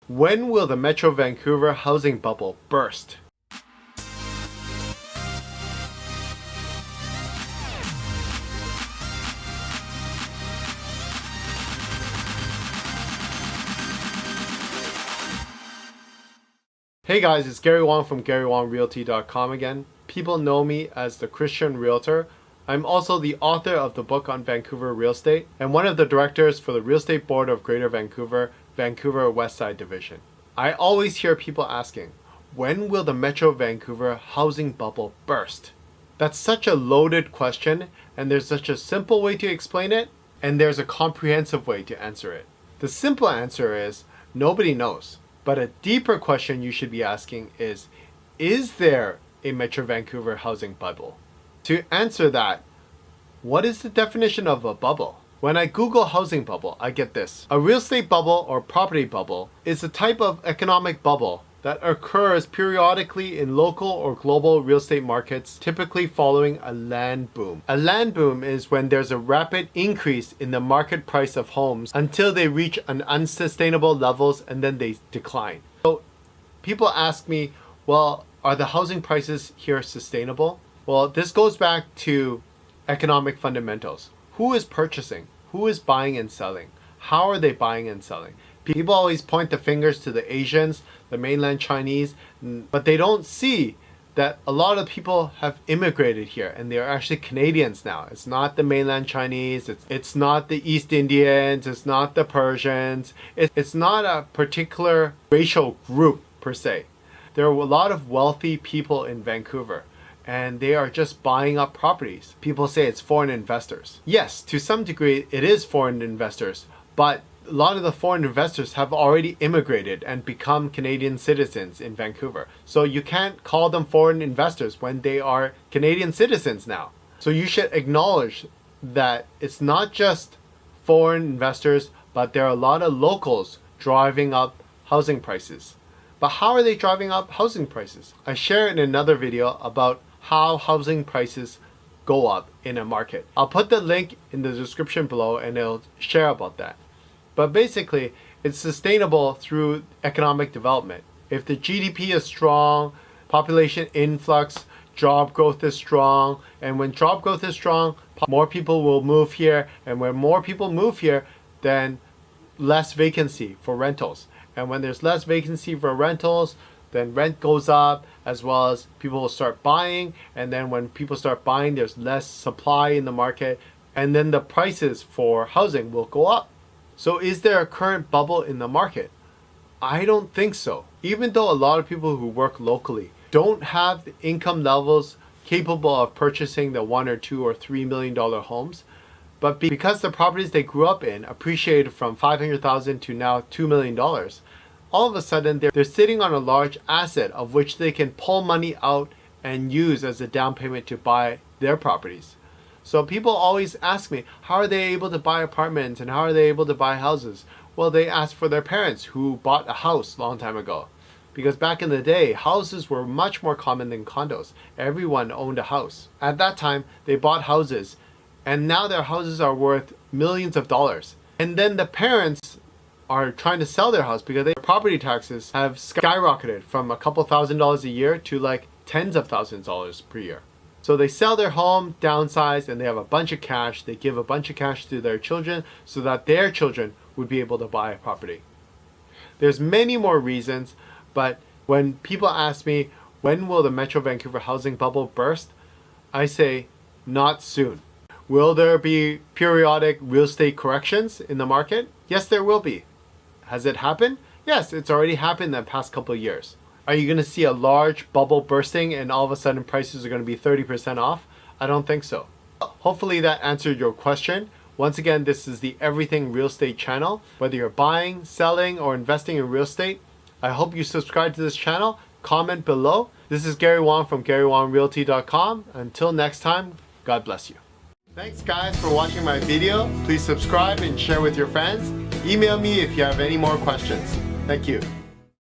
When will the Metro Vancouver housing bubble burst? Hey guys, it's Gary Wong from GaryWongRealty.com again. People know me as the Christian Realtor. I'm also the author of the book on Vancouver real estate and one of the directors for the Real Estate Board of Greater Vancouver, Vancouver Westside Division. I always hear people asking, when will the Metro Vancouver housing bubble burst? That's such a loaded question, and there's such a simple way to explain it, and there's a comprehensive way to answer it. The simple answer is, nobody knows. But a deeper question you should be asking is there a Metro Vancouver housing bubble? To answer that, what is the definition of a bubble? When I Google housing bubble, I get this. A real estate bubble or property bubble is a type of economic bubble that occurs periodically in local or global real estate markets, typically following a land boom. A land boom is when there's a rapid increase in the market price of homes until they reach an unsustainable levels and then they decline. So people ask me, well, are the housing prices here sustainable? Well, this goes back to economic fundamentals. Who is purchasing? Who is buying and selling? How are they buying and selling? People always point the fingers to the Asians, the mainland Chinese, but they don't see that a lot of people have immigrated here and they're actually Canadians now. It's not the mainland Chinese, it's not the East Indians, it's not the Persians, it's not a particular racial group per se. There are a lot of wealthy people in Vancouver and they are just buying up properties. People say it's foreign investors. Yes, to some degree it is foreign investors, but a lot of the foreign investors have already immigrated and become Canadian citizens in Vancouver. So you can't call them foreign investors when they are Canadian citizens now. So you should acknowledge that it's not just foreign investors, but there are a lot of locals driving up housing prices. But how are they driving up housing prices? I share in another video about how housing prices go up in a market. I'll put the link in the description below and it'll share about that. But basically, it's sustainable through economic development. If the GDP is strong, population influx, job growth is strong, and when job growth is strong, more people will move here, and when more people move here, then less vacancy for rentals. And when there's less vacancy for rentals, then rent goes up, as well as people will start buying, and then when people start buying, there's less supply in the market, and then the prices for housing will go up. So is there a current bubble in the market? I don't think so. Even though a lot of people who work locally don't have the income levels capable of purchasing the $1 or $2 or $3 million homes, but because the properties they grew up in appreciated from $500,000 to now $2 million, all of a sudden they're sitting on a large asset of which they can pull money out and use as a down payment to buy their properties. So people always ask me, how are they able to buy apartments and how are they able to buy houses? Well, they ask for their parents who bought a house a long time ago. Because back in the day, houses were much more common than condos. Everyone owned a house. At that time, they bought houses and now their houses are worth millions of dollars. And then the parents are trying to sell their house because their property taxes have skyrocketed from a couple $1,000s a year to like tens of thousands of dollars per year. So they sell their home, downsize, and they have a bunch of cash. They give a bunch of cash to their children so that their children would be able to buy a property. There's many more reasons, but when people ask me, when will the Metro Vancouver housing bubble burst? I say, not soon. Will there be periodic real estate corrections in the market? Yes, there will be. Has it happened? Yes, it's already happened in the past couple of years. Are you going to see a large bubble bursting and all of a sudden prices are going to be 30% off? I don't think so. Hopefully that answered your question. Once again, this is the Everything Real Estate channel. Whether you're buying, selling, or investing in real estate, I hope you subscribe to this channel. Comment below. This is Gary Wong from GaryWongRealty.com. Until next time, God bless you. Thanks guys for watching my video. Please subscribe and share with your friends. Email me if you have any more questions. Thank you.